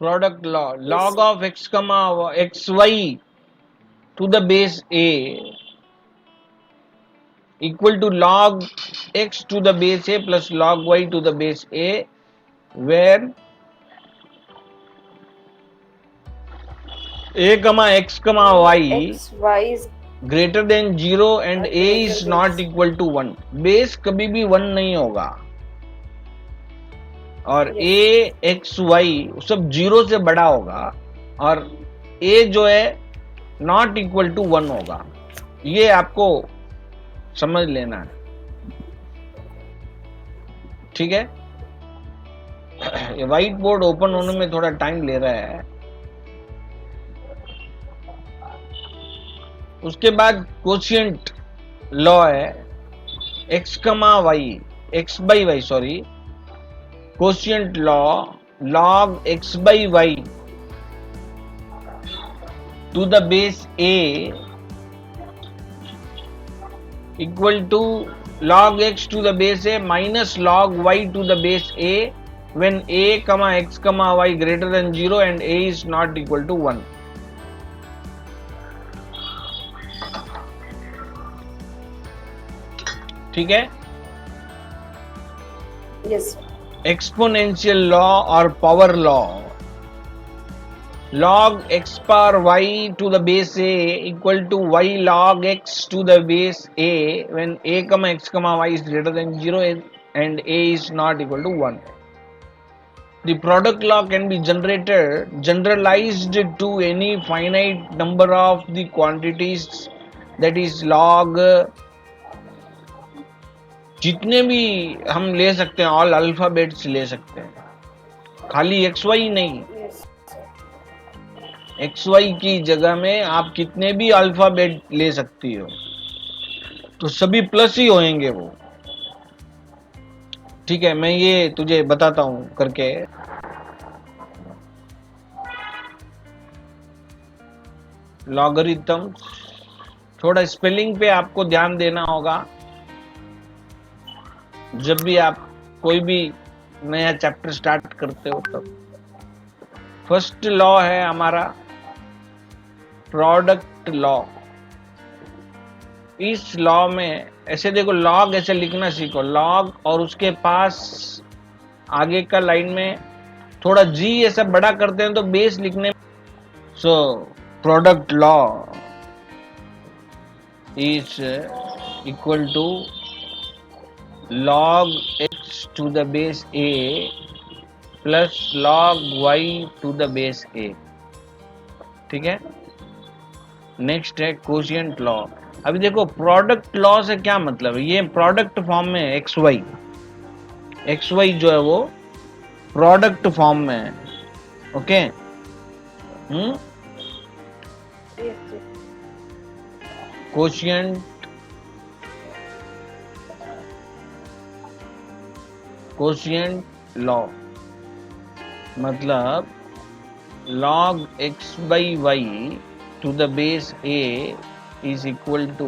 product law, Yes. log of x comma xy to the base a equal to log x to the base a plus log y to the base a, where a comma x comma y X, Y is greater than 0 and a greater is than not equal to 1। Base कभी भी 1 नहीं होगा और ए yes. X Y सब 0 से बड़ा होगा और ए जो है नॉट इक्वल टू 1 होगा। ये आपको समझ लेना है, ठीक है। ये व्हाइट बोर्ड ओपन Yes, होने sir. में थोड़ा टाइम ले रहा है। उसके बाद कोशिएंट लॉ है x comma y, x by y sorry, quotient law log x by y to the base a equal to log x to the base a minus log y to the base a when a comma x comma y greater than 0 and a is not equal to 1। ठीक है। Yes, sir. Exponential law और power law, log x power y to the base a equal to y log x to the base a when a comma x comma y is greater than 0 and a is not equal to 1। The product law can be generalized to any finite number of the quantities, that is log जितने भी हम ले सकते हैं, all alphabets ले सकते हैं, खाली एक्स वाई नहीं। Yes, sir. एक्स वाई की जगह में आप कितने भी अल्फाबेट ले सकती हो, तो सभी प्लस ही होंगे वो। ठीक है, मैं ये तुझे बताता हूं करके। लॉगरिथम, थोड़ा स्पेलिंग पे आपको ध्यान देना होगा जब भी आप कोई भी नया चैप्टर स्टार्ट करते हो तब। फर्स्ट लॉ है हमारा प्रोडक्ट लॉ। इस लॉ में ऐसे देखो, लॉग ऐसे लिखना सीखो, लॉग और उसके पास आगे का लाइन में थोड़ा जी ऐसा बड़ा करते हैं तो बेस लिखने। So product law is equal to log x to the base a plus log y to the base a। ठीक है। नेक्स्ट है कोशिएंट लॉ। अभी देखो प्रोडक्ट लॉ से क्या मतलब है, ये प्रोडक्ट फॉर्म में है एक्स वाई, एक्स वाई जो है वो प्रोडक्ट फॉर्म में है। Okay. Yes, yes. Quotient quotient law मतलब log x by y to the base a is equal to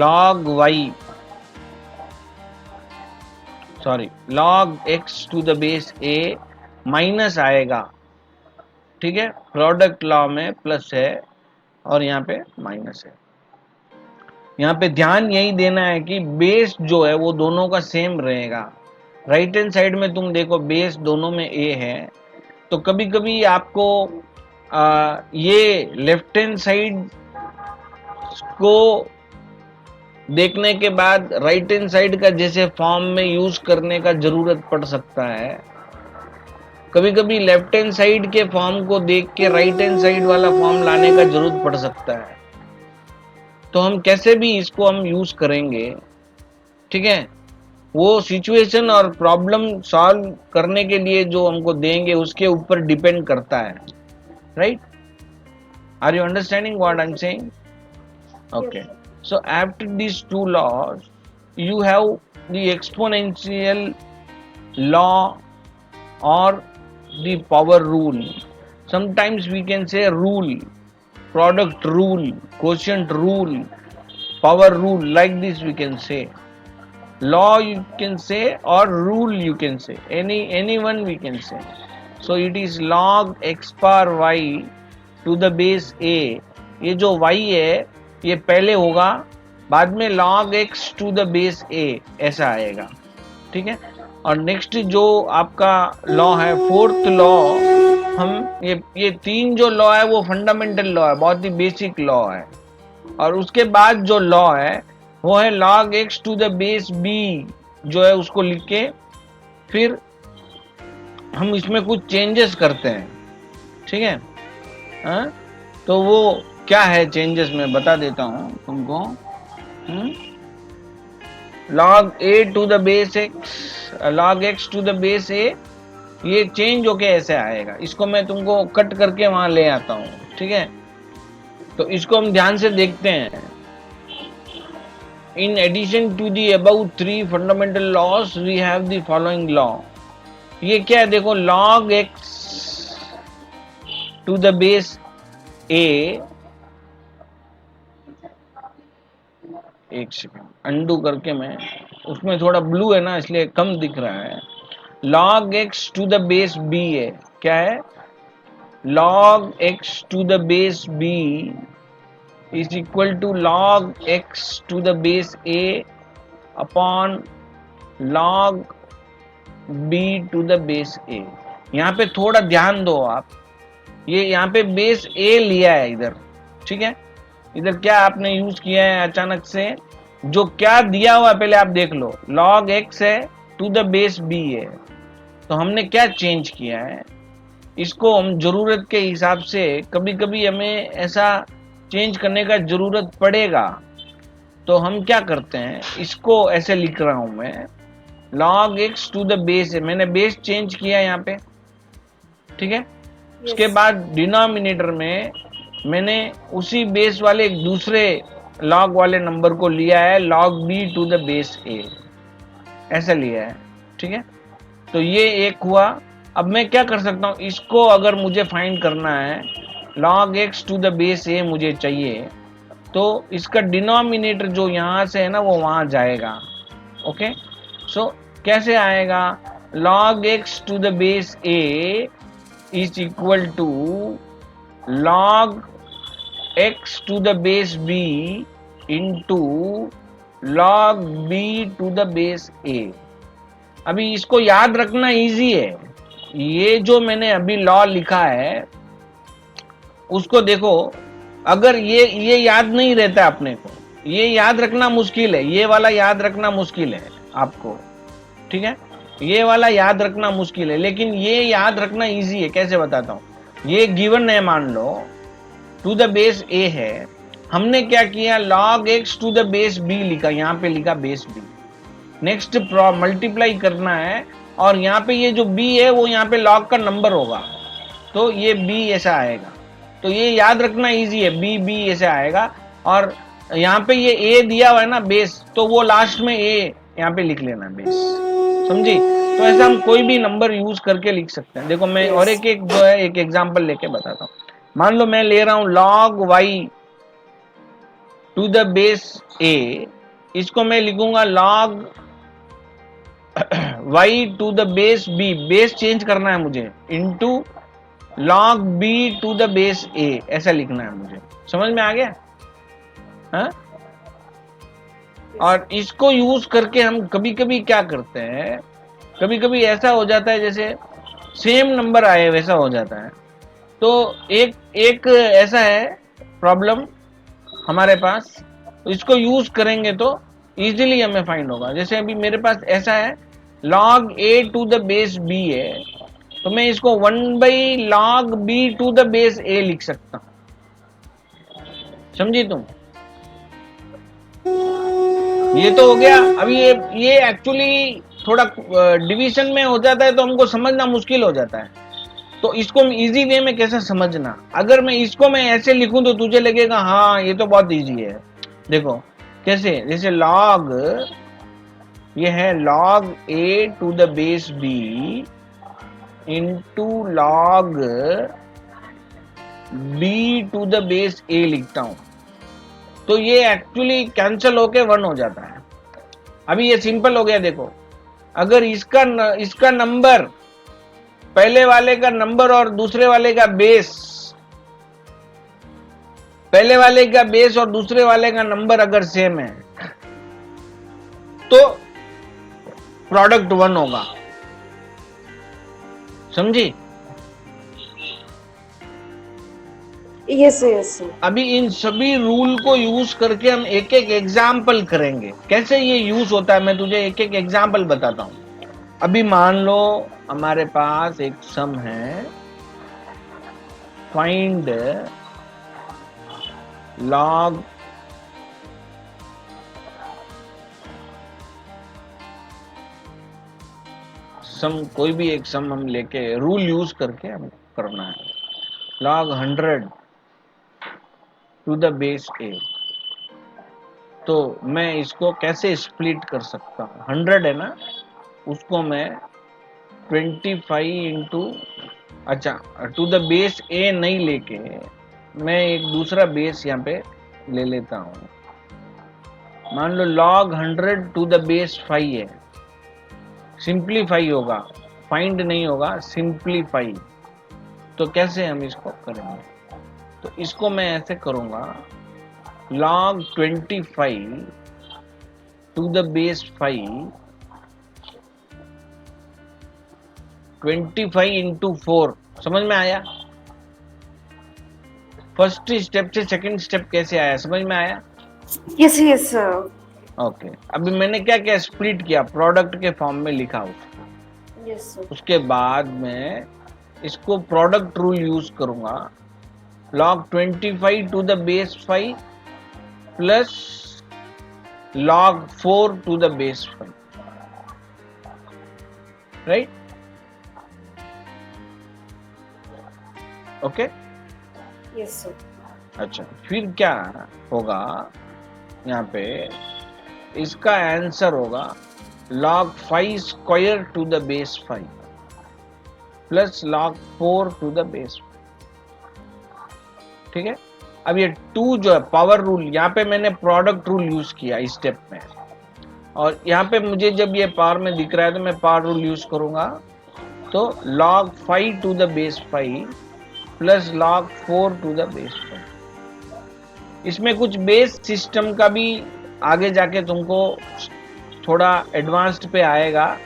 log y sorry log x to the base a minus आएगा। ठीक है, product law में plus है और यहाँ पे माइनस है। यहाँ पे ध्यान यही देना है कि बेस जो है वो दोनों का सेम रहेगा। राइट हैंड साइड में तुम देखो बेस दोनों में ए है, तो कभी कभी आपको ये लेफ्ट हैंड साइड को देखने के बाद राइट हैंड साइड का जैसे फॉर्म में यूज करने का जरूरत पड़ सकता है। कभी कभी लेफ्ट हैंड साइड के फॉर्म को देख के राइट हैंड साइड वाला फॉर्म लाने का जरूरत पड़ सकता है। तो हम कैसे भी इसको हम यूज करेंगे, ठीक है, वो सिचुएशन और प्रॉब्लम सॉल्व करने के लिए जो हमको देंगे उसके ऊपर डिपेंड करता है। Right, are you understanding what I am saying? Okay, so after these two laws you have the exponential law or the power rule. Sometimes we can say rule, product rule, quotient rule, power rule, like this we can say. law you can say or rule you can say, any one we can say. So it is log x power y to the base a. ये जो y है ये पहले होगा, बाद में log x to the base a ऐसा आएगा, ठीक है। और नेक्स्ट जो आपका लॉ है, फोर्थ लॉ, हम ये तीन जो लॉ है वो फंडामेंटल लॉ है, बहुत ही बेसिक लॉ है। और उसके बाद जो लॉ है वो है log x to the base b, जो है उसको लिख के फिर हम इसमें कुछ चेंजेस करते हैं, ठीक है। हाँ? तो वो क्या है चेंजेस, मैं बता देता हूं तुमको। log a to the base x, log x to the base a, ये चेंज होके ऐसे आएगा। इसको मैं तुमको कट करके वहां ले आता हूं, ठीक है। तो इसको हम ध्यान से देखते हैं। In addition to the above three fundamental laws, we have the following law. ये क्या है देखो, log x to the base a, एक सेकंड अंडू करके, मैं उसमें थोड़ा ब्लू है ना इसलिए कम दिख रहा है। log x to the base b है, क्या है, log x to the base b is equal to log x to the base a upon log b to the base a। यहाँ पे थोड़ा ध्यान दो आप, ये यहाँ पे बेस a लिया है इधर, ठीक है। इधर क्या आपने यूज किया है अचानक से, जो क्या दिया हुआ है पहले आप देख लो, log x है टू द बेस b है। तो हमने क्या चेंज किया है, इसको हम जरूरत के हिसाब से, कभी कभी हमें ऐसा चेंज करने का जरूरत पड़ेगा, तो हम क्या करते हैं, इसको ऐसे लिख रहा हूं मैं, log x to the base है, मैंने बेस चेंज किया यहाँ पे, ठीक है। उसके बाद डिनोमिनेटर में मैंने उसी बेस वाले एक दूसरे log वाले नंबर को लिया है, log b to the base a, ऐसा लिया है, ठीक है। तो ये एक हुआ। अब मैं क्या कर सकता हूं, इसको अगर मुझे फाइंड करना है, log x to the base a मुझे चाहिए, तो इसका डिनोमिनेटर जो यहां से है ना वो वहां जाएगा, ओके। सो कैसे आएगा, log x to the base a is equal to log x to the base b into log b to the base a। अभी इसको याद रखना इजी है, ये जो मैंने अभी लॉ लिखा है उसको देखो, अगर ये याद नहीं रहता अपने को, ये याद रखना मुश्किल है, ये वाला याद रखना मुश्किल है आपको, ठीक है। ये वाला याद रखना मुश्किल है, लेकिन ये याद रखना इजी है। कैसे बताता हूं, ये गिवन है, मान लो टू द बेस a है, हमने क्या किया, log x to the base b लिखा, यहाँ पे लिखा बेस b। नेक्स्ट मल्टीप्लाई करना है, और यहाँ पे ये जो b है वो यहाँ पे log का नंबर होगा, तो ये b ऐसा आएगा। तो ये याद रखना इजी है, b ऐसे आएगा। और यहाँ पे ये a दिया हुआ है ना बेस, तो वो लास्ट में a यहाँ पे लिख लेना बेस, समझी। तो ऐसा हम कोई भी नंबर यूज करके लिख सकते हैं। देखो मैं और एक जो है एक एग्जांपल लेके बताता हूँ। मान लो मैं ले रहा हूं log y to the base a, इसको मैं लिखूंगा log y to the base b, base change करना है मुझे, into log b to the base a, ऐसा लिखना है मुझे। समझ में आ गया? हाँ? और इसको यूज करके हम कभी कभी क्या करते हैं, कभी कभी ऐसा हो जाता है जैसे सेम नंबर आए वैसा हो जाता है। तो एक ऐसा है प्रॉब्लम हमारे पास, तो इसको यूज करेंगे तो इजीली हमें फाइंड होगा। जैसे अभी मेरे पास ऐसा है, log a to the base b है, तो मैं इसको 1/log b to the base a लिख सकता हूं, समझी तुम? ये तो हो गया। अभी ये एक्चुअली थोड़ा डिवीजन में हो जाता है तो हमको समझना मुश्किल हो जाता है, तो इसको इजी वे में कैसे समझना। अगर मैं इसको मैं ऐसे लिखूं तो तुझे लगेगा हाँ ये तो बहुत इजी है। देखो कैसे, जैसे log, ये है log a to the base b इंटू log b to the base a लिखता हूं, तो ये एक्चुअली कैंसिल होके 1 हो जाता है। अभी ये सिंपल हो गया, देखो अगर इसका नंबर पहले वाले का नंबर और दूसरे वाले का बेस, पहले वाले का बेस और दूसरे वाले का नंबर अगर सेम है तो प्रोडक्ट 1 होगा, समझी? Yes yes sir. अभी इन सभी रूल को यूज करके हम एक एक एग्जाम्पल करेंगे, कैसे ये यूज होता है मैं तुझे एक एक एग्जाम्पल बताता हूं। अभी मान लो हमारे पास एक सम है, फाइंड लॉग सम, कोई भी एक सम हम लेके रूल यूज करके हम करना है, log 100 to the base A. तो मैं इसको कैसे स्प्लिट कर सकता हूँ, 100 है ना, उसको मैं 25 इंटू, अच्छा टू द बेस ए नहीं लेके मैं एक दूसरा बेस यहाँ पे ले लेता हूँ। मान लो log 100 टू द बेस 5 है, सिंप्लीफाई होगा, फाइंड नहीं होगा, सिंप्लीफाई। तो कैसे हम इसको करेंगे, तो इसको मैं ऐसे करूंगा, log 25 to the base 5, 25 into 4, समझ में आया? फर्स्ट स्टेप से सेकंड स्टेप कैसे आया, समझ में आया? Yes yes sir. ओके, अभी मैंने क्या क्या स्प्लिट किया, प्रोडक्ट के फॉर्म में लिखा उसको। Yes sir. उसके बाद मैं इसको प्रोडक्ट रूल यूज करूंगा, log 25 to the base 5 plus log 4 to the base 5, right? Okay, yes sir. अच्छा फिर क्या होगा, यहाँ पे इसका आंसर होगा log 5 square to the base 5 plus log 4 to the base 5, ठीक है? अब ये 2 जो है पावर रूल, यहाँ पे मैंने प्रोडक्ट रूल यूज किया इस स्टेप में, और यहाँ पे मुझे जब ये पावर में दिख रहा है तो मैं पावर रूल यूज करूंगा, तो log 5 to the base 5 plus log 4 to the base 5। इसमें कुछ बेस सिस्टम का भी आगे जाके तुमको थोड़ा एडवांस्ड पे आएगा,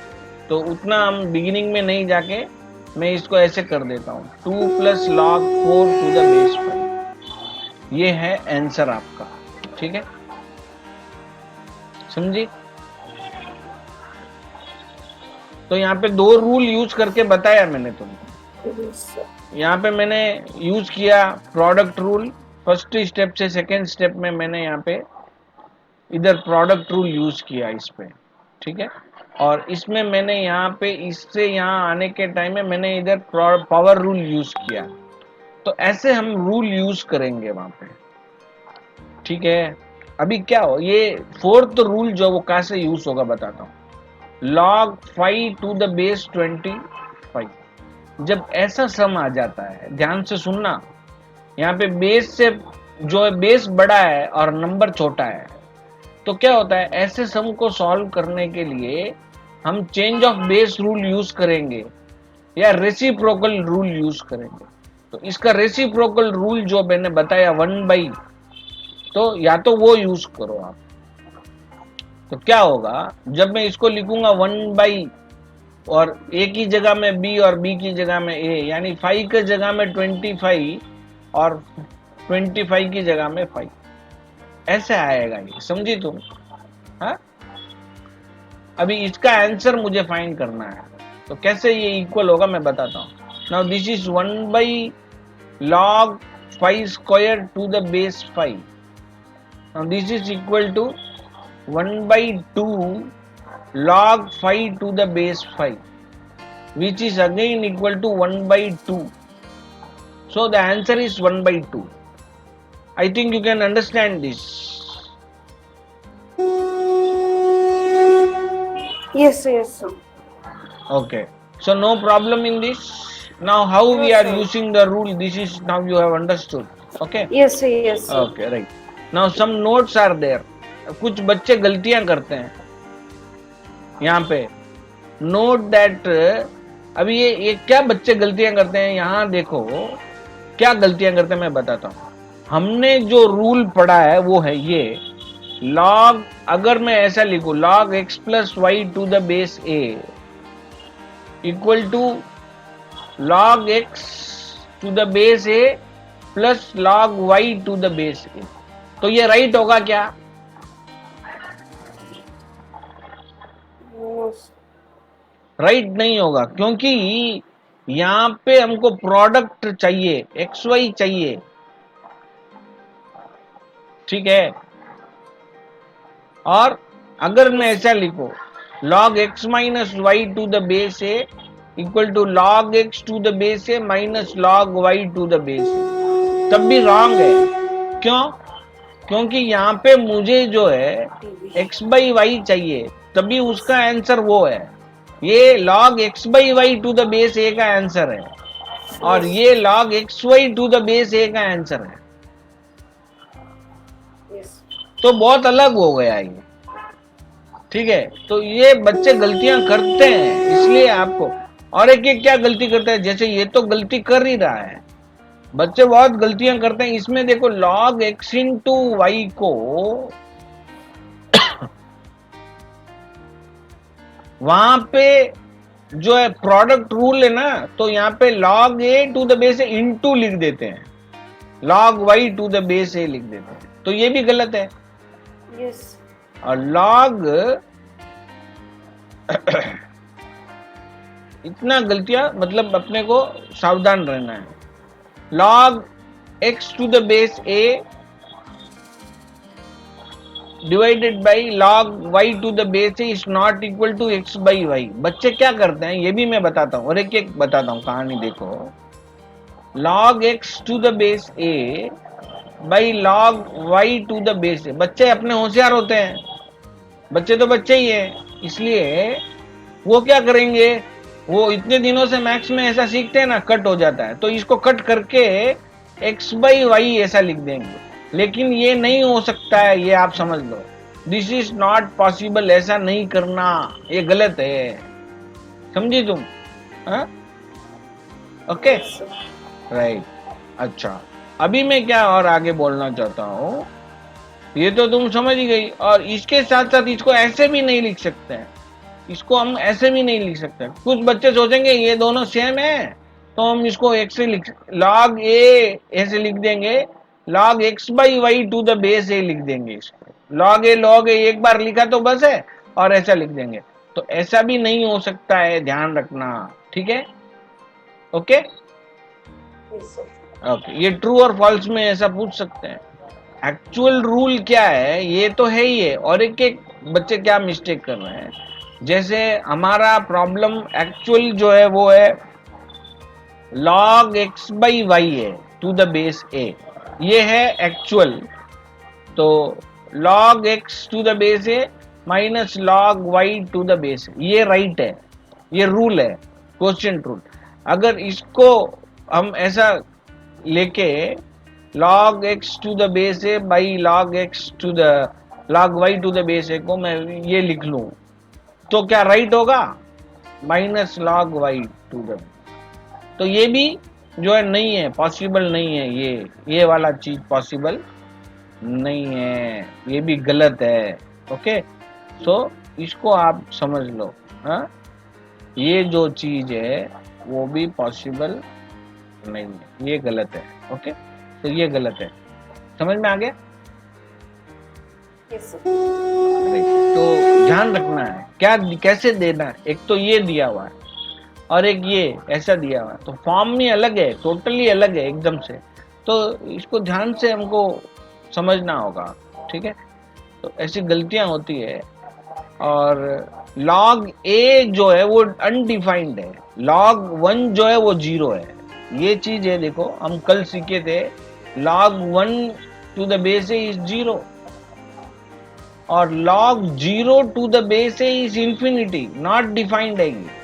तो उतना हम बिगिनिंग में नहीं जाके मैं इसको ऐसे कर देता हूँ, 2 plus log 4 to the base 5। ये है आंसर आपका, ठीक है, समझी? तो यहाँ पे 2 रूल यूज करके बताया मैंने तुमको। यहाँ पे मैंने यूज किया प्रोडक्ट रूल, फर्स्ट स्टेप से सेकेंड स्टेप में मैंने यहाँ पे इधर प्रोडक्ट रूल यूज किया इस पे, ठीक है? और इसमें मैंने यहाँ पे इससे यहाँ आने के टाइम में मैंने इधर पावर रूल यूज किया। तो ऐसे हम रूल यूज करेंगे वहां पे, ठीक है? अभी क्या हो, ये फोर्थ रूल जो वो कैसे यूज होगा बताता हूँ, log 5 टू द बेस 25। जब ऐसा सम आ जाता है, ध्यान से सुनना, यहाँ पे बेस से जो है बेस बड़ा है और नंबर छोटा है, तो क्या होता है, ऐसे सम को सॉल्व करने के लिए हम change of base rule use करेंगे या रेसिप्रोकल रूल यूज करेंगे। तो इसका रेसिप्रोकल रूल जो मैंने बताया 1/, तो या तो वो यूज करो आप। तो क्या होगा, जब मैं इसको लिखूंगा 1/, और ए की जगह में बी और बी की जगह में ए, यानी 5 की जगह में 25 और 25 की जगह में 5, ऐसे आएगा ये, समझी तुम? हाँ, अभी इसका आंसर मुझे फाइंड करना है, तो कैसे ये इक्वल होगा मैं बताता हूँ। Now this is 1/log 5 square to the base 5। Now this is equal to 1/2 log 5 to the base 5, which is again equal to 1/2. So the answer is 1/2. I think you can understand this. Yes sir. Okay, so no problem in this. Now how we are using the rule, this is now you have understood. Okay, Yes sir. okay, right. Now some notes are there. कुछ बच्चे गलतियां करते हैं, यहाँ पे note that, अभी ये क्या बच्चे गलतियां करते हैं, यहाँ देखो क्या गलतियां करते हैं मैं बताता हूँ। हमने जो रूल पढ़ा है वो है ये, लॉग, अगर मैं ऐसा लिखूं log X plus Y to the base A equal to log X to the base A plus log Y to the base A, तो ये राइट होगा क्या? राइट नहीं होगा, क्योंकि यहां पे हमको प्रोडक्ट चाहिए, एक्स वाई चाहिए, ठीक है। और अगर मैं ऐसा लिखूं log x minus Y to the base A equal to log x to the base A minus log y to the base A, तब भी रॉन्ग है। क्यों? क्योंकि यहाँ पे मुझे जो है x बाई वाई चाहिए, तभी उसका आंसर वो है। ये log x by Y to the base A का आंसर है, और ये log x Y to the base A का आंसर है। तो बहुत अलग हो गया ये, ठीक है। तो ये बच्चे गलतियां करते हैं, इसलिए आपको, और एक क्या गलती करते हैं, जैसे ये तो गलती कर ही रहा है, बच्चे बहुत गलतियां करते हैं इसमें। देखो log x इंटू वाई को वहां पे जो है प्रोडक्ट रूल है ना, तो यहाँ पे log a to the base A into लिख देते हैं, log y to the base A लिख देते हैं, तो ये भी गलत है। yes. और log इतना गलतियां, मतलब अपने को सावधान रहना है। log x to the base a divided by log y to the base a is not equal to x by y. बच्चे क्या करते हैं ये भी मैं बताता हूँ, और एक बताता हूँ कहानी। देखो log x to the base a by log y to the base a, बच्चे अपने होशियार होते हैं, बच्चे तो बच्चे ही है, इसलिए वो क्या करेंगे, वो इतने दिनों से मैथ्स में ऐसा सीखते हैं ना, कट हो जाता है, तो इसको कट करके x बाई वाई ऐसा लिख देंगे। लेकिन ये नहीं हो सकता है, ये आप समझ लो, दिस इज नॉट पॉसिबल, ऐसा नहीं करना, ये गलत है, समझी तुम? Okay right. अच्छा, अभी मैं क्या और आगे बोलना चाहता हूँ, ये तो तुम समझ ही गई। और इसके साथ साथ इसको ऐसे भी नहीं लिख सकते हैं, इसको हम ऐसे भी नहीं लिख सकते। कुछ बच्चे सोचेंगे ये दोनों सेम है, तो हम इसको x से लिख, log a ऐसे लिख देंगे, log x by Y to the base A लिख देंगे इसको, log a एक बार लिखा तो बस है, और ऐसा लिख देंगे, तो ऐसा भी नहीं हो सकता है, ध्यान रखना, ठीक है। ओके ओके, ये ट्रू और फॉल्स में ऐसा पूछ सकते हैं। एक्चुअल रूल क्या है ये तो है ही है, और एक बच्चे क्या मिस्टेक कर रहे हैं, जैसे हमारा प्रॉब्लम एक्चुअल जो है वो है log x बाई वाई है टू द बेस a, ये है एक्चुअल। तो log x to the base a minus log y to the base a, ये राइट है, ये रूल है, क्वेश्चन रूल। अगर इसको हम ऐसा लेके log x to the base a by log x to the log y to the base a को मैं ये लिख लूं, तो क्या राइट होगा? Minus log y to the, तो ये भी जो है नहीं है, पॉसिबल नहीं है, ये वाला चीज पॉसिबल नहीं है, ये भी गलत है। ओके, सो इसको आप समझ लो, हाँ, ये जो चीज है वो भी पॉसिबल नहीं है, ये गलत है। ओके, तो ये गलत है, समझ में आ गया? yes, sir. तो ध्यान रखना है क्या, कैसे देना है, एक तो ये दिया हुआ है और एक ये ऐसा दिया हुआ है, तो फॉर्म में अलग है, टोटली अलग है एकदम से, तो इसको ध्यान से हमको समझना होगा, ठीक है। तो ऐसी गलतियां होती है। और log a जो है वो अनडिफाइंड है, log 1 जो है वो 0 है, ये चीज है। देखो हम कल सीखे थे log 1 to the base a is 0, और log 0 to the base a is infinity, not defined है ये,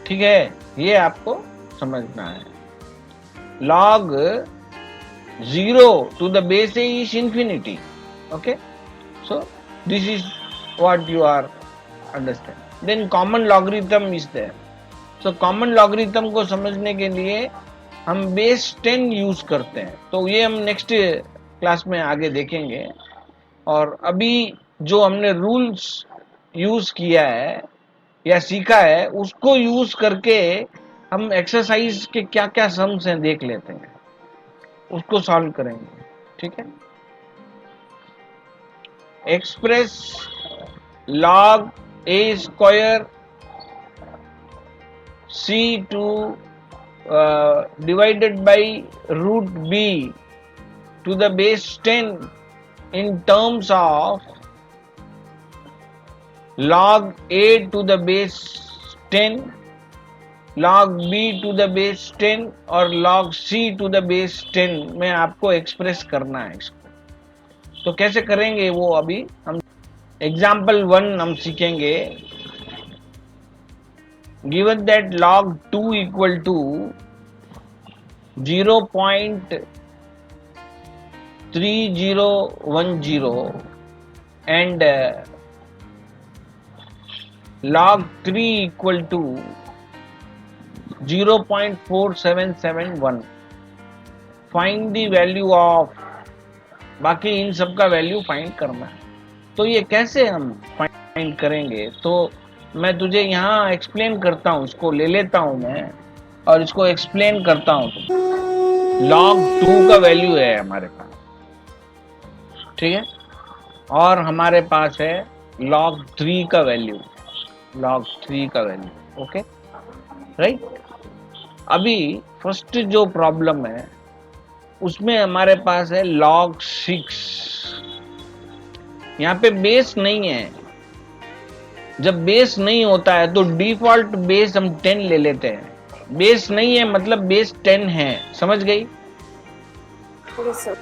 ठीक है, ये आपको समझना है। log 0 to the base a is infinity, okay, so this is what you are understand. Then common logarithm is there. So common logarithm को समझने के लिए हम बेस 10 यूज करते हैं. तो ये हम नेक्स्ट क्लास में आगे देखेंगे. और अभी जो हमने रूल्स यूज किया है या सीखा है उसको यूज करके हम एक्सरसाइज के क्या क्या सम्स हैं देख लेते हैं, उसको सॉल्व करेंगे. ठीक है. Express log a square c2 divided by root b to the base 10 in terms of log a to the base 10, log b to the base 10 और log c to the base 10 में आपको express करना है इसको. तो कैसे करेंगे वो अभी हम एग्जाम्पल 1 हम सीखेंगे. given that log 2 equal to 0.3010 and log 3 equal to 0.4771, find the value of, बाकी इन सब का वैल्यू फाइंड करना है. तो ये कैसे हम फाइंड करेंगे, तो मैं तुझे यहाँ एक्सप्लेन करता हूँ. इसको ले लेता हूँ मैं और इसको एक्सप्लेन करता हूँ. log 2 का वैल्यू है हमारे पास, ठीक है, और हमारे पास है log 3 का वैल्यू, log 3 का वैल्यू. Okay right. अभी फर्स्ट जो प्रॉब्लम है उसमें हमारे पास है log 6. यहाँ पे बेस नहीं है. जब बेस नहीं होता है तो डिफॉल्ट बेस हम 10 ले लेते हैं. बेस नहीं है मतलब बेस 10 है. समझ गई. yes sir,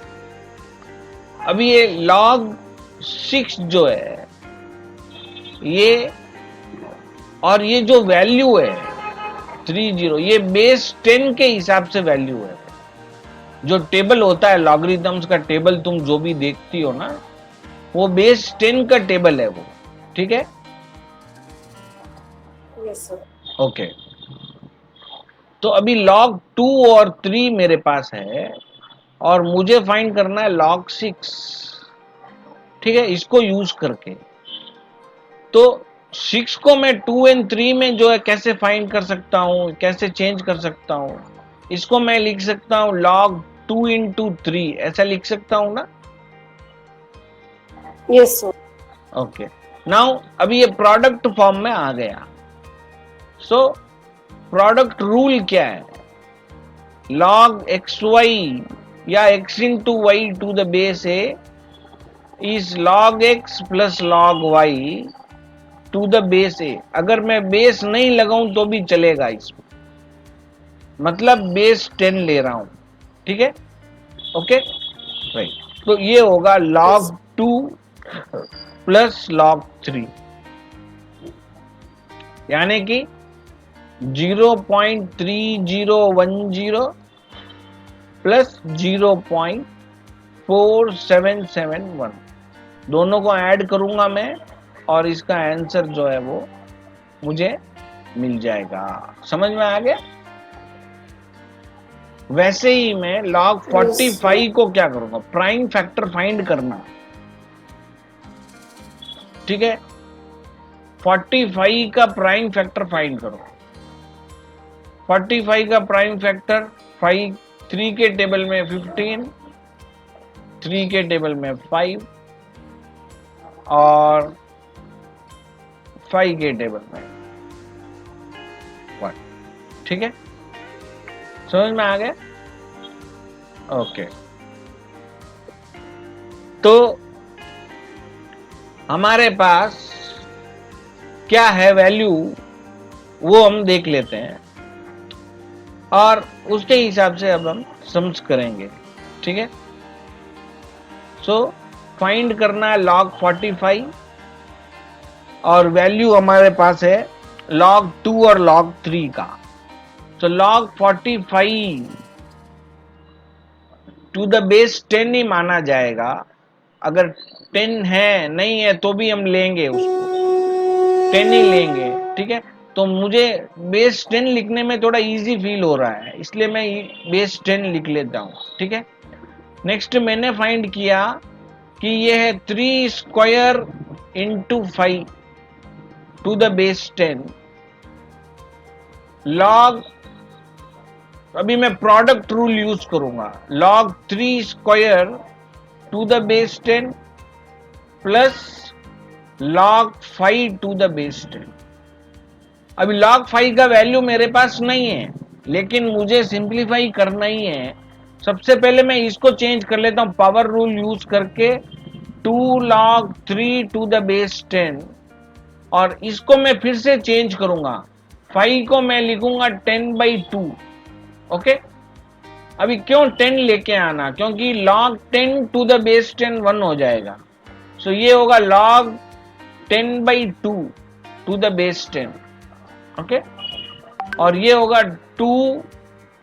अभी ये log 6 जो है ये और ये जो वैल्यू है 30, ये बेस 10 के हिसाब से वैल्यू है. जो टेबल होता है लॉगरिथम्स का टेबल, तुम जो भी देखती हो ना, वो बेस 10 का टेबल है वो. ठीक है. yes sir, okay. तो अभी log 2 और 3 मेरे पास है और मुझे फाइंड करना है log 6. ठीक है. इसको यूज करके तो 6 को मैं 2 एंड 3 में जो है कैसे फाइंड कर सकता हूं, कैसे चेंज कर सकता हूं. इसको मैं लिख सकता हूं log 2 into 3, ऐसा लिख सकता हूं ना. yes sir, okay. नाउ अभी ये प्रोडक्ट फॉर्म में आ गया. सो प्रोडक्ट रूल क्या है. log xy या x into y to the base a is log x plus log y to the base a. अगर मैं बेस नहीं लगाऊं तो भी चलेगा इसमें, मतलब बेस 10 ले रहा हूं. ठीक है. Okay right. तो ये होगा log 2 प्लस log 3, यानी कि 0.3010 प्लस 0.4771, दोनों को ऐड करूंगा मैं और इसका आंसर जो है वो मुझे मिल जाएगा. समझ में आ गया. वैसे ही मैं log 45 को क्या करूंगा, प्राइम फैक्टर फाइंड करना. ठीक है. 45 का प्राइम फैक्टर फाइंड करो. 45 का प्राइम फैक्टर 5, 3 के टेबल में 15, 3 के टेबल में 5 और 5 के टेबल में 1. ठीक है. समझ में आ गया. ओके. तो हमारे पास क्या है वैल्यू वो हम देख लेते हैं और उसके हिसाब से अब हम सम्स करेंगे. ठीक है. सो फाइंड करना है log 45 और वैल्यू हमारे पास है log 2 और log 3 का. तो log 45 टू द बेस 10 ही माना जाएगा. अगर 10 है नहीं है तो भी हम लेंगे उसको. 10 ही लेंगे, ठीक है। तो मुझे बेस 10 लिखने में थोड़ा इजी फील हो रहा है, इसलिए मैं बेस 10 लिख लेता हूँ, ठीक है। नेक्स्ट मैंने फाइंड किया कि ये है 3 square into 5 to the base 10 log, अभी मैं प्रोडक्ट रूल यूज करूंगा, log 3 square to the base 10 plus log 5 to the base 10। अभी log 5 का वैल्यू मेरे पास नहीं है, लेकिन मुझे सिंप्लीफाई करना ही है। सबसे पहले मैं इसको चेंज कर लेता हूं पावर रूल यूज करके, 2 log 3 टू द बेस 10, और इसको मैं फिर से चेंज करूंगा, 5 को मैं लिखूंगा 10/2। ओके, अभी क्यों 10 लेके आना, क्योंकि log 10 टू द बेस 10 1 हो जाएगा। सो ये होगा log 10/2 to the base 10, okay. और ये होगा 2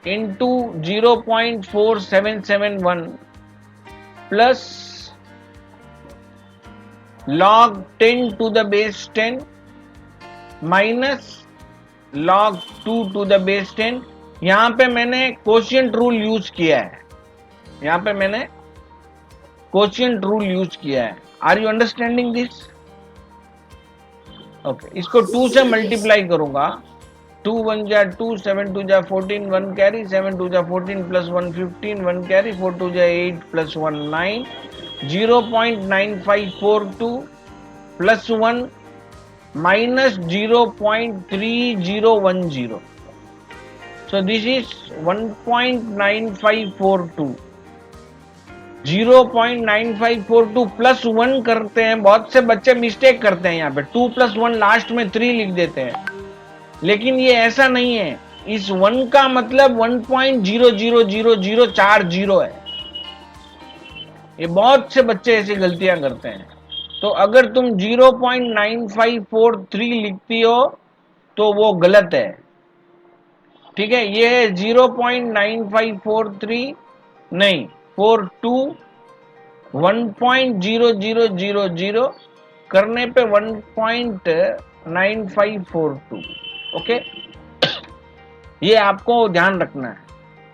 into 0.4771 plus log 10 to the base 10 minus log 2 to the base 10। यहां पे मैंने कोशिएंट रूल यूज किया है, यहां पे मैंने कोशिएंट रूल यूज किया है। Are you understanding this? Okay, इसको 2 से मल्टीप्लाई करूंगा, 2 1 जा 2, 7 2 जा 14, 1 कैरी, 7 2 जा 14 प्लस 1 15, 1 कैरी, 4 2 जा 8 plus 1 9, 0.9542 plus 1 minus 0.3010। So this is 1.9542, 0.9542 plus 1 करते हैं। बहुत से बच्चे मिस्टेक करते हैं, यहाँ पे 2 प्लस 1 लास्ट में 3 लिख देते हैं, लेकिन ये ऐसा नहीं है। इस 1 का मतलब 1.000040 है। ये बहुत से बच्चे ऐसी गलतियां करते हैं। तो अगर तुम 0.9543 लिखती हो तो वो गलत है, ठीक है। ये है 0.9543 नहीं 42, 1.0000 करने पे 1.9542, ओके। ये आपको ध्यान रखना है,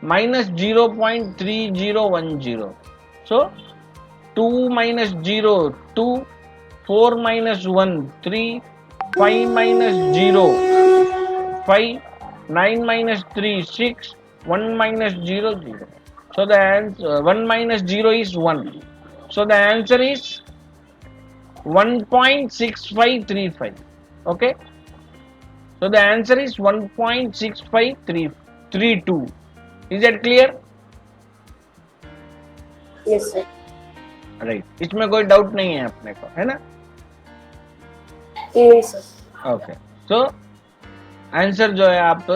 minus 0.3010। So 2 minus 0 2, 4 minus 1 3, 5 minus 0 5, 9 minus 3 6, 1 minus 0 0. So the answer 1 minus 0 is 1. So the answer is 1.6535. Okay. So the answer is 1.6532. Is that clear? Yes, sir. Right. इसमें कोई डाउट नहीं है अपने को, है ना? Yes, sir. Okay. So answer जो है आप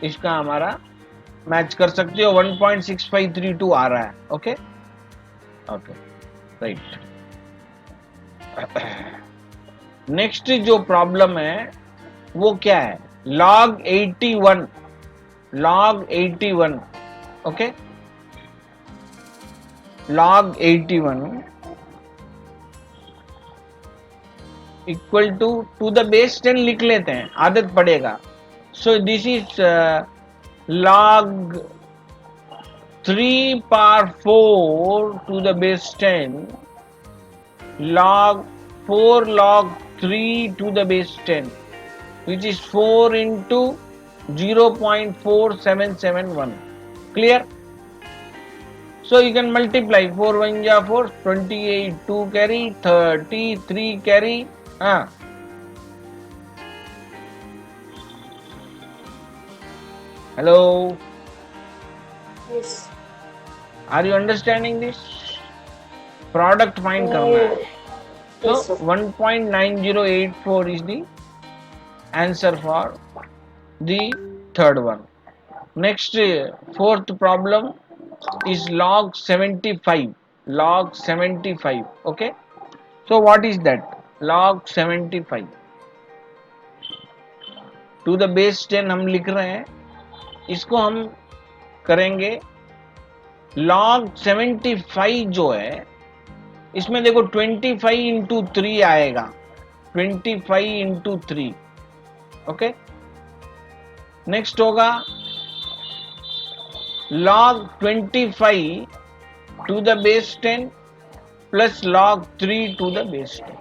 इसका हमारा मैच कर सकते हो, 1.6532 आ रहा है। Okay okay, right. नेक्स्ट जो प्रॉब्लम है वो क्या है, log 81, log 81, okay. log 81 equal to the base 10 लिख लेते हैं, आदत पड़ेगा। So this is log 3 power 4 to the base 10, log 4 log 3 to the base 10, which is 4 into 0.4771. Clear? So you can multiply, 4 1 ja 4, 28, 2 carry, 33 carry. Hello? Yes. Are you understanding this? Product find करना है। So Yes, sir. 1.9084 is the answer for the third one. Next, fourth problem is log 75. Log 75. Okay. So what is that? Log 75 to the base 10 हम लिख रहे हैं, इसको हम करेंगे log 75 जो है, इसमें देखो 25 इंटू 3 आएगा, 25 इंटू 3। ओके, नेक्स्ट होगा log 25 to the base 10 plus log 3 to the base 10।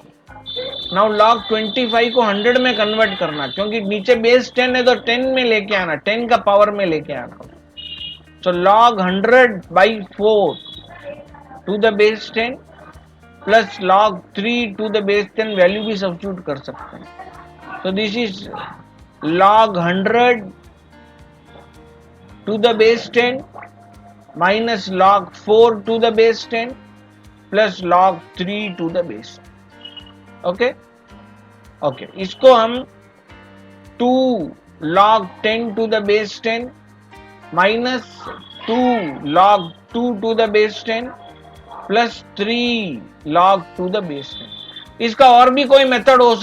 Now log 25 को 100 में कन्वर्ट करना, क्योंकि नीचे बेस 10 है तो 10 में लेके आना, 10 का पावर में लेके आना। तो log 100 by 4 to the base 10 plus log 3 to the base 10, value भी सब्स्टिट्यूट कर सकते हैं। तो this is log 100 to the base 10 minus log 4 to the base 10 plus log 3 to the base। Okay okay, इसको हम 2 log 10 to the base 10 minus 2 log 2 to the base 10 plus 3 log to the base 10। इसका और भी कोई method हो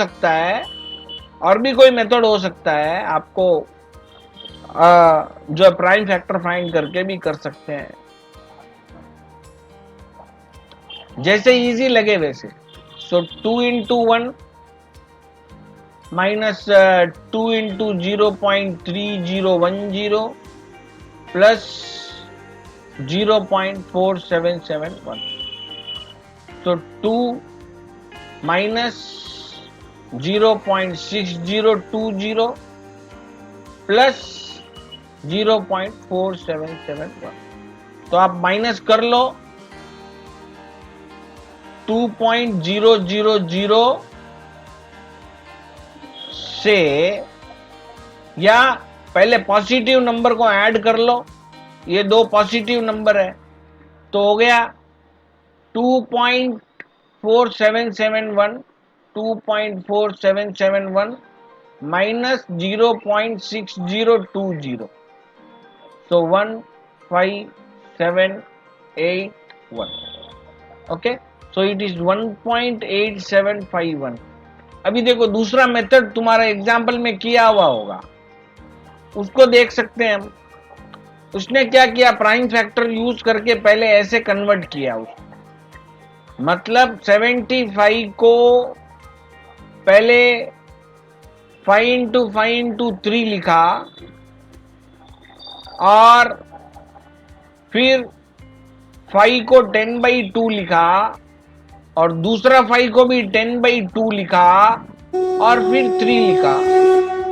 सकता है, आपको जो प्राइम फैक्टर फाइंड करके भी कर सकते हैं, जैसे इजी लगे वैसे। सो 2 इंटू 1 माइनस 2 इंटू 0.3010 प्लस 0.4771। तो 2 माइनस 0.6020 प्लस 0.4771। तो आप माइनस कर लो 2.000 से, या पहले पॉजिटिव नंबर को ऐड कर लो, ये दो पॉजिटिव नंबर है, तो हो गया 2.4771 minus 0.6020, so 15781। Okay, so it is 1.8751। अभी देखो दूसरा मेथड तुम्हारा एग्जाम्पल में किया हुआ होगा, उसको देख सकते हैं हम। उसने क्या किया, प्राइम फैक्टर यूज करके पहले ऐसे कन्वर्ट किया उसने, मतलब 75 को पहले 5 इंटू 5 इंटू 3 लिखा, और फिर 5 को 10/2 लिखा, और दूसरा 5 को भी 10/2 लिखा, और फिर 3 लिखा,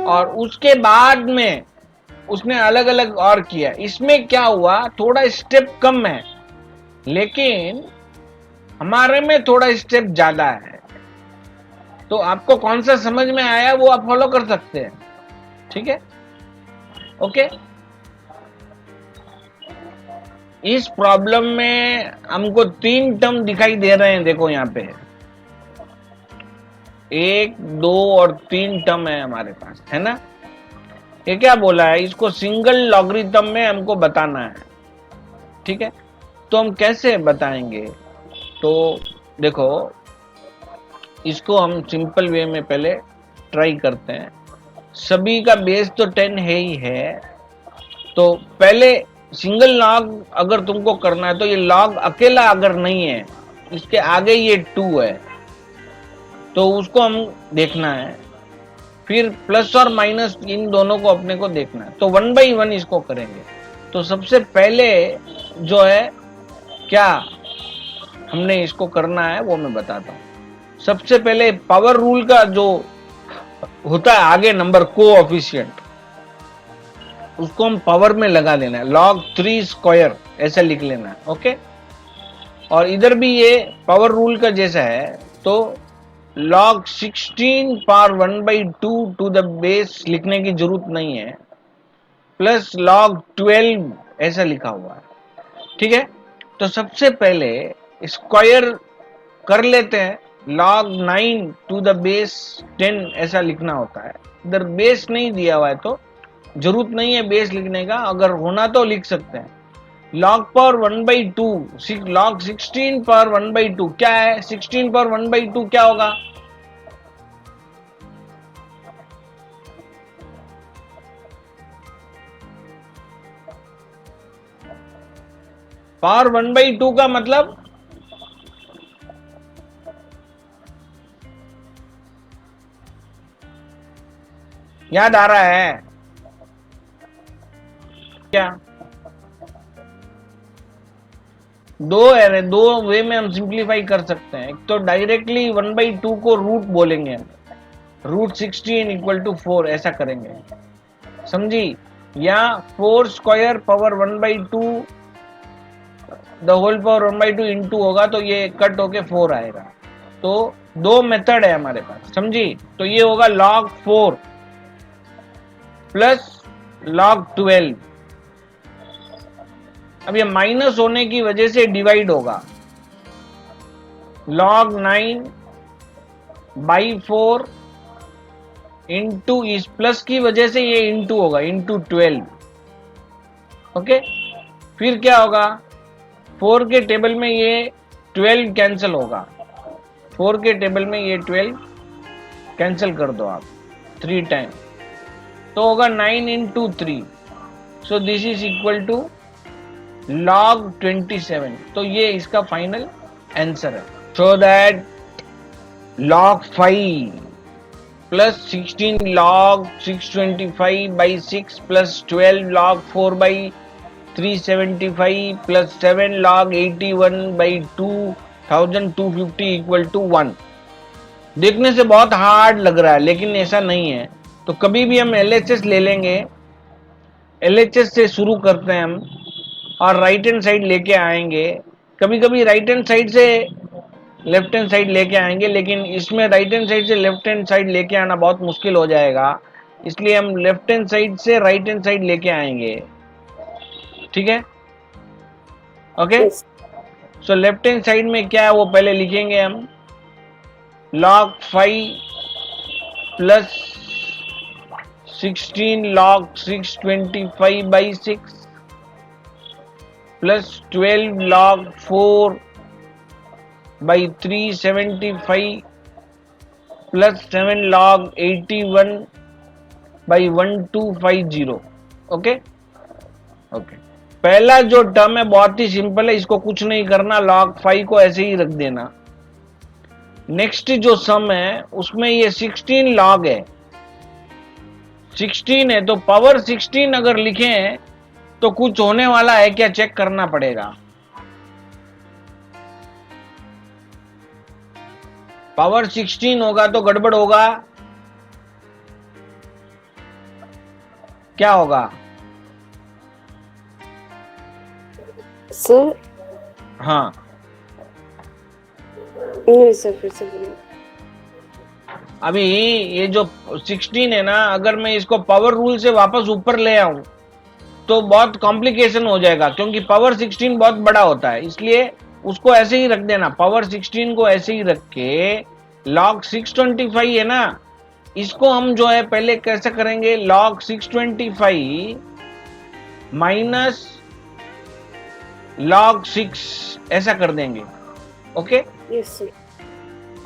और उसके बाद में उसने अलग अलग और किया। इसमें क्या हुआ, थोड़ा स्टेप कम है, लेकिन हमारे में थोड़ा स्टेप ज्यादा है। तो आपको कौन सा समझ में आया वो आप फॉलो कर सकते हैं, ठीक है। ओके, इस प्रॉब्लम में हमको 3 टर्म दिखाई दे रहे हैं, देखो यहाँ पे 1, 2 और 3 टर्म है हमारे पास, है ना। ये क्या बोला है, इसको सिंगल लॉगरिथम में हमको बताना है, ठीक है। तो हम कैसे बताएंगे, तो देखो इसको हम सिंपल वे में पहले ट्राई करते हैं। सभी का बेस तो 10 है ही है, तो पहले सिंगल लॉग अगर तुमको करना है तो ये लॉग अकेला अगर नहीं है, इसके आगे ये 2 है, तो उसको हम देखना है। फिर प्लस और माइनस इन दोनों को अपने को देखना है, तो 1 बाई 1 इसको करेंगे। तो सबसे पहले जो है क्या हमने इसको करना है वो मैं बताता हूँ। सबसे पहले पावर रूल का जो होता है आगे नंबर कोऑफिशिएंट, उसको हम पावर में लगा देना है, log 3 स्क्वायर ऐसा लिख लेना है। ओके, और इधर भी ये पावर रूल का जैसा है, तो log 16 power 1/2 to the base लिखने की जरूरत नहीं है, प्लस log 12 ऐसा लिखा हुआ है, ठीक है। तो सबसे पहले स्क्वायर कर लेते हैं, log 9 टू द बेस 10 ऐसा लिखना होता है। इधर बेस नहीं दिया हुआ है तो जरूरत नहीं है बेस लिखने का, अगर होना तो लिख सकते हैं। log पावर 1/2, log 16 पावर 1/2 क्या है, 16 पावर 1/2 क्या होगा, पावर 1/2 का मतलब याद आ रहा है क्या? दो वे में हम सिंप्लीफाई कर सकते हैं। एक तो डायरेक्टली 1/2 को रूट बोलेंगे हम, रूट 16 इक्वल टू 4 ऐसा करेंगे, समझी? या 4 square power 1/2 the whole power 1/2 into होगा तो ये कट होके 4 आएगा। तो दो मेथड है हमारे पास, समझी? तो ये होगा log 4 प्लस log 12। अब ये माइनस होने की वजह से डिवाइड होगा, log 9/4 इंटू, इस प्लस की वजह से ये इंटू होगा, इंटू 12। ओके, फिर क्या होगा, 4 के टेबल में ये 12 कैंसिल होगा, 4 के टेबल में ये 12 कैंसिल कर दो आप 3 टाइम, तो होगा 9 into 3। So this is equal to log 27। तो ये इसका फाइनल आंसर है। So that log 5 plus 16 log 625/6 plus 12 log 4/375 plus 7 log 81/2250 equal to 1। देखने से बहुत हार्ड लग रहा है, लेकिन ऐसा नहीं है। तो कभी भी हम LHS ले लेंगे, LHS से शुरू करते हैं हम और राइट हैंड साइड लेके आएंगे। कभी कभी राइट हैंड साइड से लेफ्ट हैंड साइड लेके आएंगे, लेकिन इसमें राइट हैंड साइड से लेफ्ट हैंड साइड लेके आना बहुत मुश्किल हो जाएगा, इसलिए हम लेफ्ट हैंड साइड से राइट हैंड साइड लेके आएंगे। ठीक है, okay. So left hand side में क्या है वो पहले लिखेंगे हम, log 5 plus 16 log 625/6 plus 12 log 4/375 plus 7 log 81/1250। Okay okay, पहला जो टर्म है बहुत ही सिंपल है, इसको कुछ नहीं करना, log 5 को ऐसे ही रख देना। नेक्स्ट जो सम है उसमें ये 16 log है, 16 है, तो पावर 16 अगर लिखें तो कुछ होने वाला है क्या, चेक करना पड़ेगा। पावर 16 होगा तो गड़बड़ होगा, क्या होगा सर? हाँ, नहीं सर, फिर से बोलिए। अभी ये जो 16 है ना, अगर मैं इसको पावर रूल से वापस ऊपर ले आऊं तो बहुत कॉम्प्लिकेशन हो जाएगा, क्योंकि पावर 16 बहुत बड़ा होता है, इसलिए उसको ऐसे ही रख देना। पावर 16 को ऐसे ही रख के log 625 है ना, इसको हम जो है पहले कैसे करेंगे, log 625 माइनस log 6 ऐसा कर देंगे। Okay, yes sir.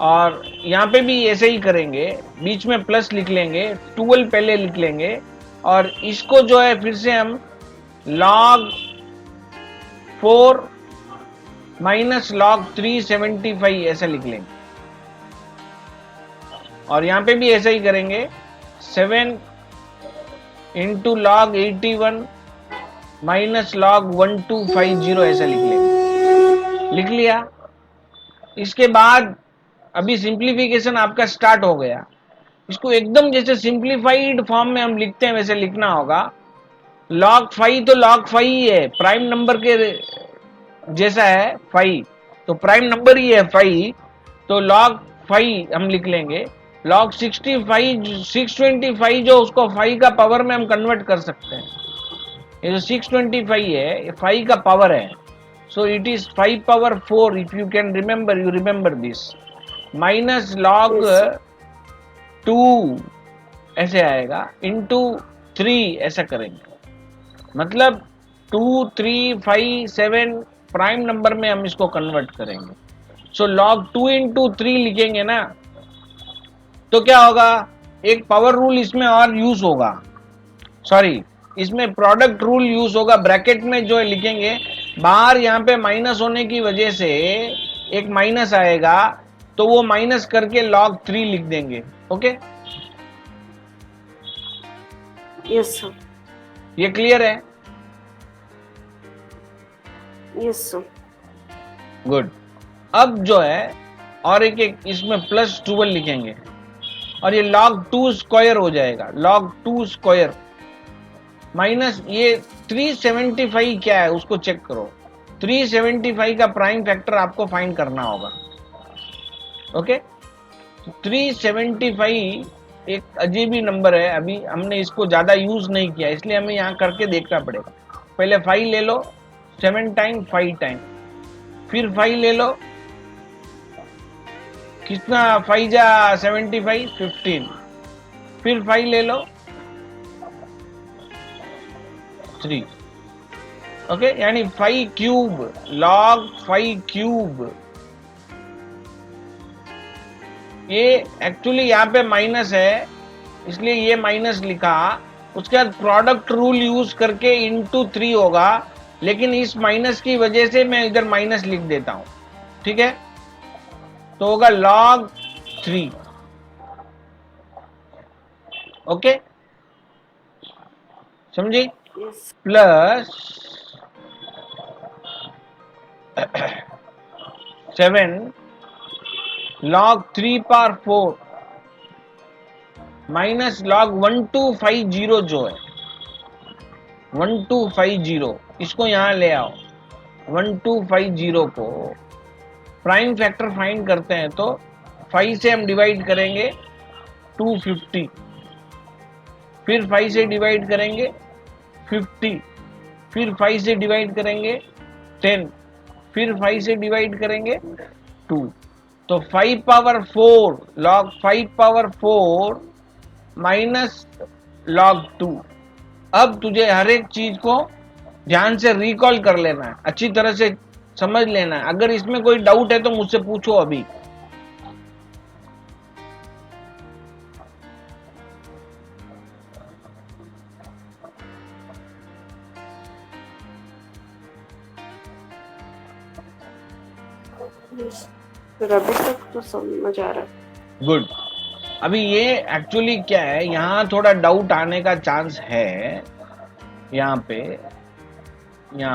और यहाँ पे भी ऐसे ही करेंगे, बीच में प्लस लिख लेंगे, 12 पहले लिख लेंगे, और इसको जो है फिर से हम log 4 माइनस log 375 ऐसा लिख लेंगे, और यहाँ पे भी ऐसा ही करेंगे, 7 इंटू log 81 माइनस log 1250 ऐसा लिख लेंगे। लिख लिया। इसके बाद अभी सिंप्लीफिकेशन आपका स्टार्ट हो गया, इसको एकदम जैसे सिंप्लीफाइड फॉर्म में हम लिखते हैं वैसे लिखना होगा। log 5 तो log 5 ही है, प्राइम नंबर के जैसा है 5, तो प्राइम नंबर ही है 5, तो log 5 हम लिख लेंगे। log 625 जो उसको 5 का पावर में हम कन्वर्ट कर सकते हैं, ये जो 625 है ये 5 का पावर है, so it is 5 power 4, if you can remember, you remember this, minus log 2 ऐसे आएगा, इंटू 3 ऐसा करेंगे, मतलब 2 3 5 7 प्राइम नंबर में हम इसको कन्वर्ट करेंगे। सो log 2 इंटू 3 लिखेंगे ना, तो क्या होगा, एक पावर रूल इसमें और यूज होगा, सॉरी इसमें प्रोडक्ट रूल यूज होगा, ब्रैकेट में जो लिखेंगे, बाहर यहाँ पे माइनस होने की वजह से एक माइनस आएगा, तो वो माइनस करके log 3 लिख देंगे। Okay, Yes, sir. ये क्लियर है? Yes, sir. गुड। अब जो है और एक इसमें प्लस 12 लिखेंगे और ये log 2 स्क्वायर हो जाएगा, log 2 स्क्वायर माइनस ये 375 क्या है उसको चेक करो। 375 का प्राइम फैक्टर आपको फाइंड करना होगा। ओके, 375 एक अजीब ही नंबर है, अभी हमने इसको ज्यादा यूज नहीं किया इसलिए हमें यहाँ करके देखना पड़ेगा। पहले 5 ले लो, 7 टाइम 5 टाइम, फिर 5 ले लो, कितना 5 जा 75 15, फिर 5 ले लो 3। ओके, यानी 5 क्यूब, log 5 क्यूब। ये एक्चुअली यहाँ पे माइनस है इसलिए ये माइनस लिखा, उसके बाद प्रोडक्ट रूल यूज करके इंटू 3 होगा, लेकिन इस माइनस की वजह से मैं इधर माइनस लिख देता हूं। ठीक है, तो होगा log 3। ओके, समझी? Yes. Plus 7 log 3 power 4 minus log 1250 जो है 1250, इसको यहां ले आओ। 1250 को प्राइम फैक्टर फाइंड करते हैं तो 5 से हम डिवाइड करेंगे 250, फिर 5 से डिवाइड करेंगे 50, फिर 5 से डिवाइड करेंगे 10, फिर 5 से डिवाइड करेंगे 2। तो 5 power 4 log 5 power 4 minus log 2। अब तुझे हर एक चीज को ध्यान से रिकॉल कर लेना है, अच्छी तरह से समझ लेना है। अगर इसमें कोई डाउट है तो मुझसे पूछो अभी। Yes. फिर अभी तक तो समझ आ रहा है। गुड। अभी ये एक्चुअली क्या है, यहाँ थोड़ा डाउट आने का चांस है यहाँ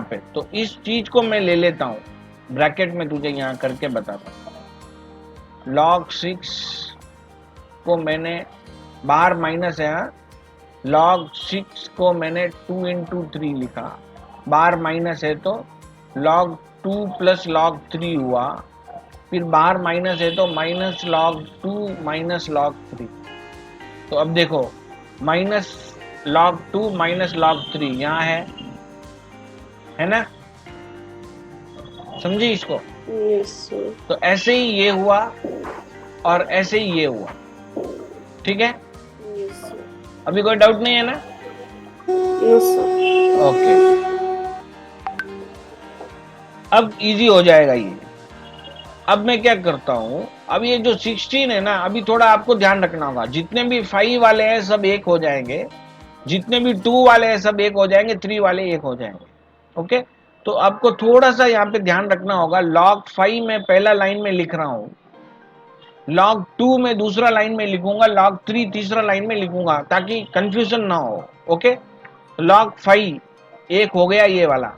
पे तो इस चीज को मैं ले लेता हूँ ब्रैकेट में, तुझे यहाँ करके बताता हूँ। log 6 को मैंने बाहर माइनस है, यहाँ log 6 को मैंने 2 इंटू 3 लिखा, बाहर माइनस है तो log 2 प्लस log 3 हुआ, फिर बाहर माइनस है तो माइनस log 2 माइनस log 3। तो अब देखो माइनस log 2 माइनस log 3 यहाँ है ना, समझी इसको? Yes, sir. तो ऐसे ही ये हुआ और ऐसे ही ये हुआ। ठीक है, Yes, sir. अभी कोई डाउट नहीं है ना? Yes, sir. ओके, अब इजी हो जाएगा ये। अब मैं क्या करता हूं, अब ये जो 16 है ना, अभी थोड़ा आपको ध्यान रखना होगा, जितने भी 5 वाले हैं सब एक हो जाएंगे, जितने भी 2 वाले हैं सब एक हो जाएंगे, 3 वाले एक हो जाएंगे। ओके, तो आपको थोड़ा सा यहाँ पे ध्यान रखना होगा। log 5 में पहला लाइन में लिख रहा हूं, log 2 में दूसरा लाइन में लिखूंगा, log 3 तीसरा लाइन में लिखूंगा ताकि कंफ्यूजन ना हो। ओके, log 5 एक हो गया ये वाला,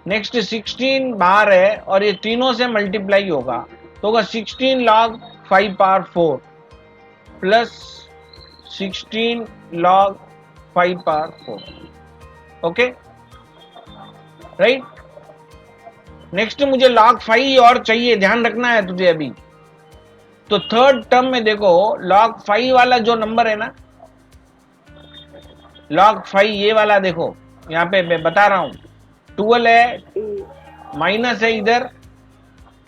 नेक्स्ट 16 बाहर है और ये तीनों से मल्टीप्लाई होगा तो होगा 16 log 5 power 4 plus 16 log 5 power 4। Okay, right. Next मुझे log 5 और चाहिए, ध्यान रखना है तुझे अभी। तो थर्ड टर्म में देखो log 5 वाला जो नंबर है ना, log 5 ये वाला देखो, यहाँ पे मैं बता रहा हूं 12 है, माइनस है इधर,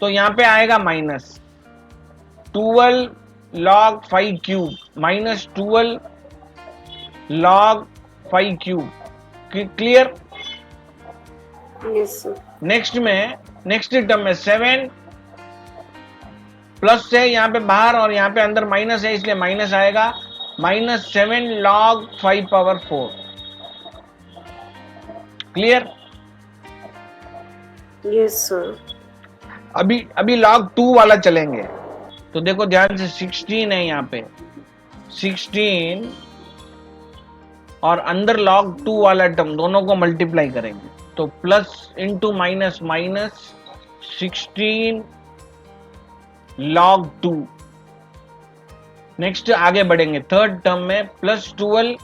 तो यहाँ पे आएगा minus 12 log 5 cube minus 12 log 5 cube. Clear? Yes, sir. Next term में 7 प्लस है यहाँ पे बाहर और यहाँ पे अंदर माइनस है इसलिए माइनस आएगा, -7 log 5 power 4। Clear? Yes, sir. अभी log 2 वाला चलेंगे तो देखो ध्यान से 16 है यहाँ पे, 16 और अंदर log 2 वाला टर्म, दोनों को मल्टीप्लाई करेंगे तो plus into minus minus 16 log 2। Next आगे बढ़ेंगे, थर्ड टर्म में प्लस 12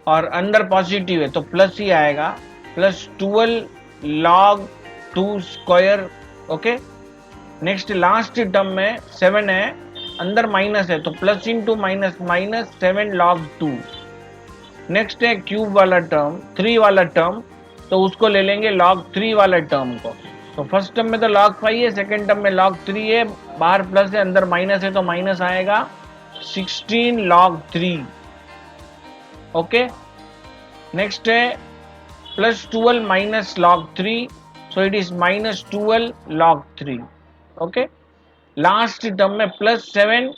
और अंदर पॉजिटिव है तो प्लस ही आएगा, plus 12 log 2 square. Okay, next last term में 7 है, अंदर माइनस है तो plus into minus minus 7 log 2। Next है क्यूब वाला टर्म, 3 वाला टर्म, तो उसको ले लेंगे log 3 वाला टर्म को। तो फर्स्ट टर्म में तो log 5 है, सेकेंड टर्म में log 3 है, बाहर प्लस है अंदर माइनस है तो माइनस आएगा 16 log 3। ओके, नेक्स्ट है plus 12 minus log 3, so it is minus 12 log 3। Okay, last term में प्लस 7,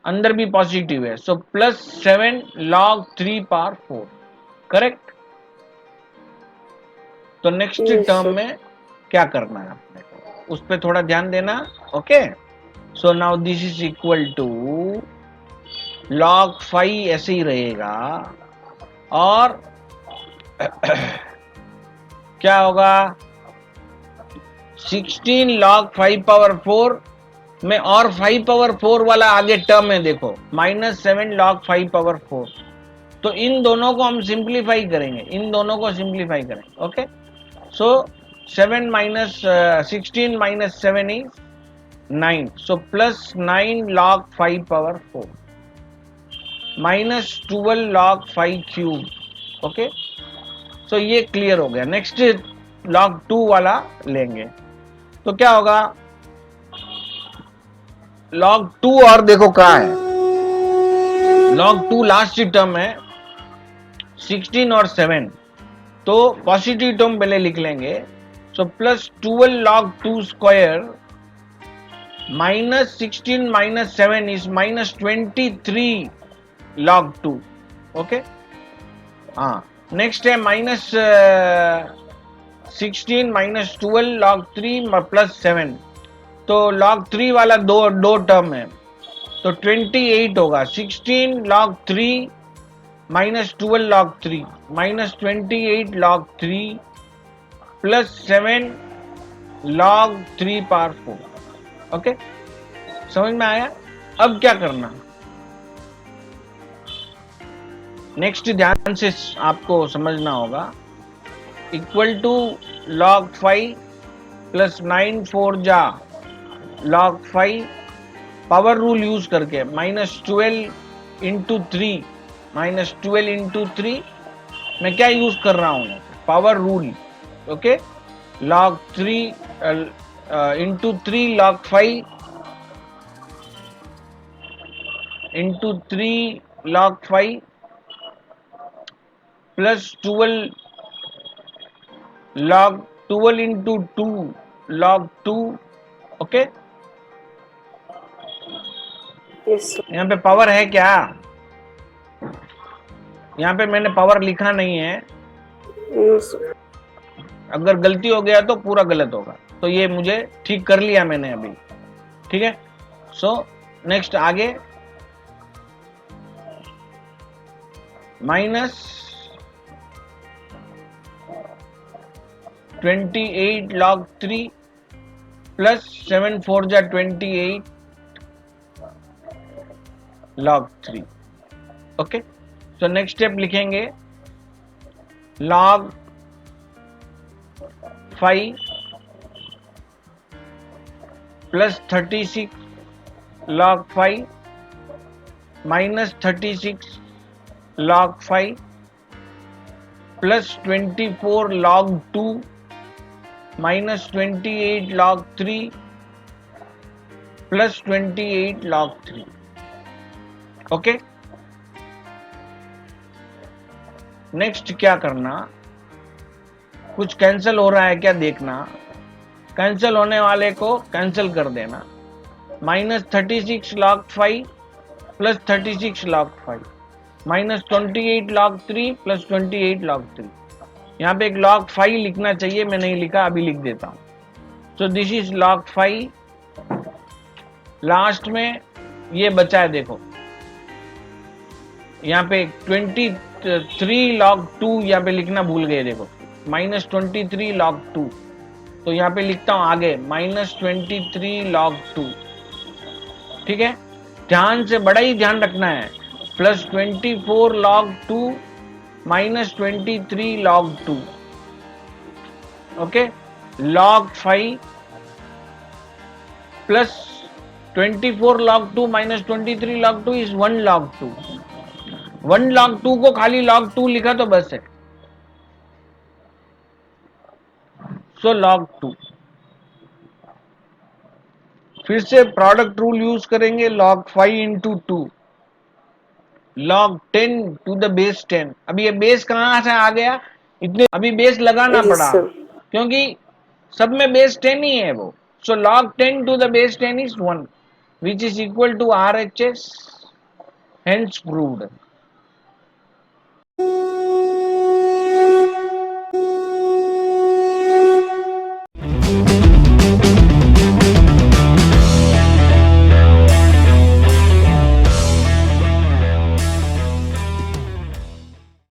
अंदर भी पॉजिटिव है, so plus 7 log 3 power 4। Correct. तो नेक्स्ट टर्म में क्या करना है आपने, उस पर थोड़ा ध्यान देना। Okay, so now this is equal to log 5 ऐसे ही रहेगा, और क्या होगा 16 log 5 पावर 4 में, और 5 पावर 4 वाला आगे टर्म है देखो, माइनस 7 log 5 पावर 4। तो इन दोनों को हम सिंप्लीफाई करेंगे, इन दोनों को सिंप्लीफाई करेंगे। Okay, so 7 minus 16 minus 7 is 9, so plus 9 log 5 power 4 minus 12 log 5 cube. Okay, so ये क्लियर हो गया। नेक्स्ट log 2 वाला लेंगे तो क्या होगा, log 2 और देखो कहाँ है, log 2 लास्ट टर्म है 16 और 7, तो पॉजिटिव टर्म पहले लिख लेंगे, so plus 12 log 2 square minus 16 minus 7 is minus 23 log 2। Okay, हाँ, नेक्स्ट है माइनस 16 माइनस 12 log 3 प्लस 7, तो log 3 वाला दो टर्म है तो 28 होगा, 16 log 3 minus 12 log 3 minus 28 log 3 plus 7 log 3 power 4। Okay, समझ में आया। अब क्या करना, नेक्स्ट ध्यान से आपको समझना होगा, इक्वल टू log 5 प्लस 9 4 जा log 5 पावर रूल यूज करके माइनस 12 इंटू 3, माइनस 12 इंटू 3 मैं क्या यूज कर रहा हूं, power rule. Okay, log 3 into 3 log 5 into 3 log 5 plus 12 log 12 into 2 log 2। Okay, यहाँ पे पावर है क्या, यहाँ पे मैंने पावर लिखा नहीं है, अगर गलती हो गया तो पूरा गलत होगा, तो ये मुझे ठीक कर लिया मैंने अभी। ठीक है, सो नेक्स्ट आगे माइनस 28 log 3 प्लस 7 4 जा 28 log 3। Okay, so next step लिखेंगे log 5 plus 36 log 5 minus 36 log 5 plus 24 log 2 minus 28 log 3 plus 28 log 3। Okay, next क्या करना, कुछ कैंसिल हो रहा है क्या देखना, कैंसिल होने वाले को कैंसिल कर देना, minus 36 log 5 plus 36 log 5 minus 28 log 3 plus 28 log 3। यहाँ पे एक log 5 लिखना चाहिए, मैं नहीं लिखा, अभी लिख देता हूँ। सो दिस इज log 5, लास्ट में ये बचा है देखो, यहाँ पे 23 log 2 यहाँ पे लिखना भूल गए, देखो -23 log 2, तो यहाँ पे लिखता हूं आगे -23 log 2। ठीक है, ध्यान से, बड़ा ही ध्यान रखना है, +24 log 2 -23 log 2। Okay, log 5 plus 24 log 2 -23 log 2 is 1 log 2। 1 log 2 को खाली log 2 लिखा तो बस है, सो log 2। फिर से प्रोडक्ट रूल यूज करेंगे, log 5 into 2 log 10 to the base 10। अभी ये बेस कहां से आ गया, इतने अभी बेस लगाना Yes, पड़ा, sir. क्योंकि सब में बेस 10 ही है वो। So log 10 to the base 10 is 1 which is equal to RHS, hence proved.